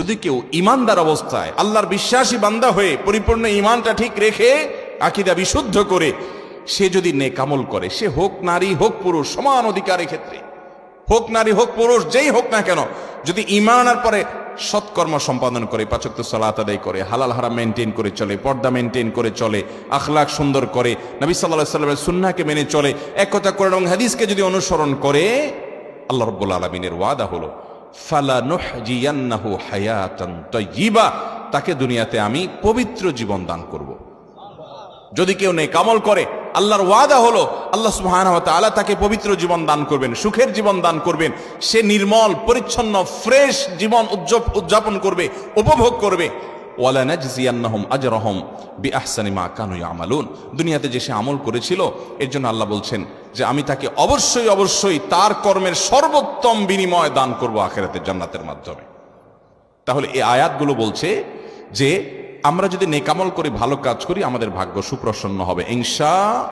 যদি কেউ ইমানদার অবস্থায় আল্লাহর বিশ্বাসী বান্দা হয়ে পরিপূর্ণ ইমানটা ঠিক রেখে আকীদা বিশুদ্ধ করে সে যদি নেক আমল করে, সে হোক নারী হোক পুরুষ, সমান অধিকারের ক্ষেত্রে, হোক নারী হোক পুরুষ, যেই হোক না কেন, যদি ঈমান আনার পরে সৎকর্ম সম্পাদন করে, পাঁচ ওয়াক্ত সালাত আদায় করে, হালাল হারাম মেনটেন করে চলে, পর্দা মেনটেন করে চলে, আখলাক সুন্দর করে, নবী সাল্লাল্লাহু আলাইহি ওয়াসাল্লামের সুন্নাহকে মেনে চলে, এক কথা কোরআন এবং হাদিসকে যদি অনুসরণ করে, আল্লাহ রাব্বুল আলামিনের ওয়াদা হলো ফালানুহজিয়ান্নাহু হায়াতান তাইয়্যিবা, তাকে দুনিয়াতে আমি পবিত্র জীবন দান করব। যদি কেউ নেক আমল করে, আল্লাহর ওয়াদা হলো আল্লাহ সুবহানাহু ওয়া তাআলা তাকে পবিত্র জীবন দান করবেন, সুখের জীবন দান করবেন। সে নির্মল পরিচ্ছন্ন ফ্রেশ জীবন উদযাপন করবে, উপভোগ করবে। ওয়ালা নাজজিয়ান্নাহুম আজরাহুম বিআহসানি মা কানু ইয়ামালুন, দুনিয়াতে যে সে আমল করেছিল এর জন্য আল্লাহ বলছেন যে আমি তাকে অবশ্যই অবশ্যই তার কর্মের সর্বোত্তম বিনিময় দান করব আখিরাতের জান্নাতের মাধ্যমে। তাহলে এই আয়াতগুলো বলছে যে আমরা যদি নেক আমল করি, ভালো কাজ করি, আমাদের ভাগ্য সুপ্রসন্ন হবে ইনশাআল্লাহ।